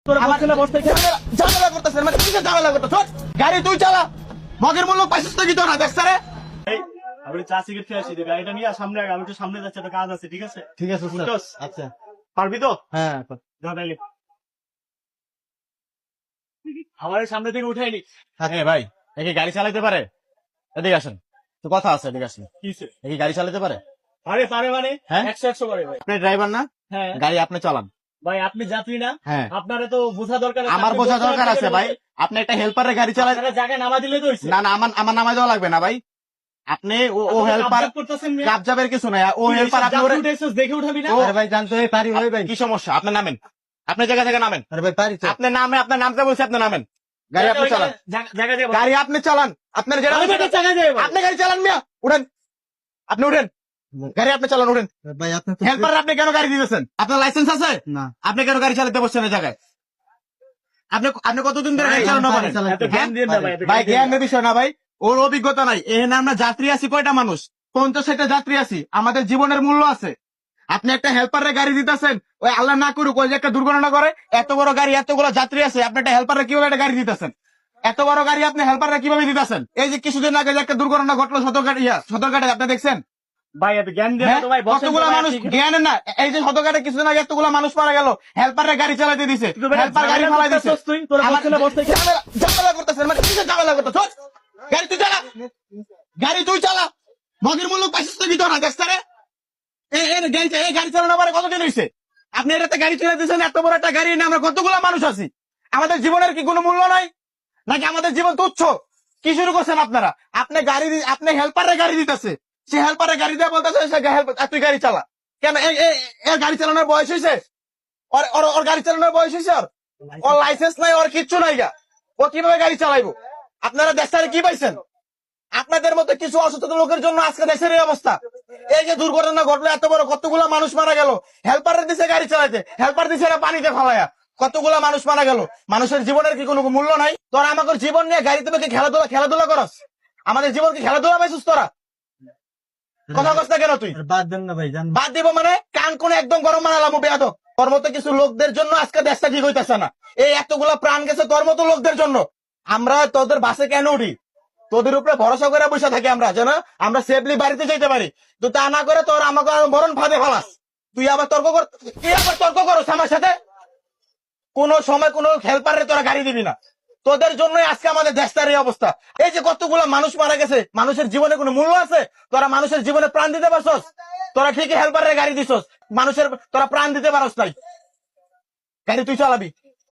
ঝামেলা করতেছেন মানে কিসের ঝামেলা করতেছ? গাড়ি তুই চালা, মগের মূল্য পাইছিস তো কি তোর না দেখছ রে? আমি চা সিগারেট খেয়ে আসি, গাড়িটা নিয়ে সামনে আগে, আমি তো সামনে যাচ্ছি, একটা কাজ আছে, ঠিক আছে? ঠিক আছে স্যার। বুঝছস? আচ্ছা পারবি তো? হ্যাঁ যা তাইলে। আমার এই সামনে থেকে উঠাইনি। হ্যাঁ ভাই, একে গাড়ি চালাতে পারে? এদিকে আসেন, তো কথা আছে, এদিকে আসেন। কিসে? একে গাড়ি চালাতে পারে? আরে পারে মানে? হ্যাঁ? 100 পারে ভাই। আপনি ড্রাইভার না? হ্যাঁ গাড়ি আপনি চালান। ভাই, আপনি যাত্রী না? হ্যাঁ। আপনারে তো বোঝা দরকার আছে। আমার আপনি বোঝা বলতে দরকার পারবেন আছে না ভাই। বলতে। আপনি একটা হেল্পারের গাড়ি চালান। আপনারা জায়গায় নামা দিলে তো হইছে। না না, আমার নামায় দেওয়া লাগবে না ভাই। আপনি ও আপনি হেল্পার, কাবজাব করতেছেন মিয়া। কাবজাবের কিছু নাই। ও তুই হেল্পার, এসব আপনি যাত্রী ওরে উঠাইছিস, দেখে উঠাবি না? আরে ভাই জানতো পারি ভাই। কি সমস্যা? আপনি নামেন, আপনি জায়গা থেকে নামেন। আরে ভাই পারি তো। আপনি নামে, আপনার নামতে বলছি, আপনি নামেন। গাড়ি আপনি চালান। জায়গা যাবো। গাড়ি আপনি চালান। আপনার যেটা আমি বেটা জায়গা যাবো। আপনি গাড়ি চালান মিয়া, উঠেন। আপনি উঠেন, গাড়ি আপনি চালান, উঠেন। ভাই আপনি তো হেল্পার আপনি কেন গাড়ি দিতেছেন? আপনার লাইসেন্স আছে? না আপনি কেন গাড়ি চালাতে বসছেন এই জায়গায়? আপনি কতদিন ধরে গাড়ি চালানো পারেন? এত জ্ঞান দিন না ভাই, এত ভাই জ্ঞান দিন না। জ্ঞানের বিষয় না ভাই, ওর অভিজ্ঞতা নাই। এখানে আমরা যাত্রী আছি কয়টা মানুষ? 50-60টা যাত্রী আছি, আমাদের জীবনের মূল্য আছে। আপনি একটা হেল্পারের গাড়ি দিতেছেন, ওই আল্লাহ না করুক ওই যে একটা দুর্ঘটনা করে, এত বড় গাড়ি, এতগুলো যাত্রী আছে, আপনি একটা হেল্পারের কিভাবে একটা গাড়ি দিতেছেন? এত বড় গাড়ি আপনি হেল্পারের কিভাবে দিতেছেন? এই যে কিছুদিন আগে যে একটা দুর্ঘটনা ঘটলো সদরঘাটে, আপনি দেখছেন? ভাই এত জ্ঞান দিন না হ্যাঁ? তো ভাই, বসেন তো কতগুলো ভাই, মানুষ আপনি- জ্ঞানের না। এই যে সদরঘাটে কিছুদিন আগে এতগুলো মানুষ মারা গেল, হেল্পারের গাড়ি চালাতে দিছে, তুই তো বেটা হেল্পার গাড়ি ঝামেলা ফালাই দিছে। করতেছস তুই, তোর আমার বসে না বসে থেকে। ঝামেলা করতেছেন মানে কিসের ঝামেলা করতেছ? গাড়ি তুই চালা, গাড়ি তুই চালা, মগের মূল্য পাইছিস তো কি তোর না দেখছ রে? এই গাড়ি চালানো আমার কতদিন হয়েছে? আপনি এটাতে গাড়ি চলে দিয়েছেন, এত বড় একটা গাড়ি নিয়ে আমরা কতগুলো মানুষ আছি। আমাদের জীবনের কি কোনো মূল্য নাই নাকি আমাদের জীবন তুচ্ছ? কি শুরু করছেন আপনারা? আপনি হেল্পারের গাড়ি দিতেছে, সে হেল্পারের গাড়ি দিয়ে বলতেছে তুই গাড়ি চালা। কেন এর গাড়ি চালানোর বয়স হয়েছে? ওর গাড়ি চালানোর বয়স হয়েছে? ওর লাইসেন্স নাই, ওর কিচ্ছু নাই গা, ও কিভাবে গাড়ি চালাইবো? আপনারা দেশটারে কি পাইছেন? আপনাদের মতো কিছু অসচেতন লোকের জন্য আজকে দেশের এই অবস্থা। এই যে দুর্ঘটনা ঘটলো, এত বড় কতগুলা মানুষ মারা গেল, হেল্পারের দিছে গাড়ি চালাইতে, হেল্পার দিছে এরা পানিতে ফালাইয়া, কতগুলা মানুষ মারা গেল। মানুষের জীবনের কি কোনো মূল্য নাই? তোরা আমাদের জীবন নিয়ে গাড়িতে কি খেলাধুলা করস? আমাদের জীবন কি খেলাধুলা পাইছিস তোরা? কথা কস না কেন তুই? বাদ দেন না ভাই, জান বাদ দিব মানে কান কোন একদম গরম বানালাম বেয়াদব। তোর মতো কিছু লোকদের জন্য আজকে দেশটা ঠিক হইতেছে না। এই এতগুলা প্রাণ গেছে তোর মতো লোকদের জন্য। আমরা তোদের বাসে কেন উঠি? তোদের উপরে ভরসা করে বসে থাকি আমরা, যেন আমরা সেফলি বাড়িতে যেতে পারি। তো তা না করে তোর আমাকে মরণ ফাঁদে ফালাস। তুই আবার তর্ক করস আমার সাথে? কোন সময় কোন হেল্পারে তোরা গাড়ি দিবি না। তোদের জন্যই আজকে আমাদের দেশটার এই অবস্থা। এই যে কতগুলা মানুষ মারা গেছে, মানুষের জীবনে কোনো মূল্য আছে? তোরা মানুষের জীবনে প্রাণ দিতে পারছস? তোরা ঠিকই হেল্পারের গাড়ি দিছস, তোরা প্রাণ দিতে পারস নাই। গাড়ি তুই চালাবি।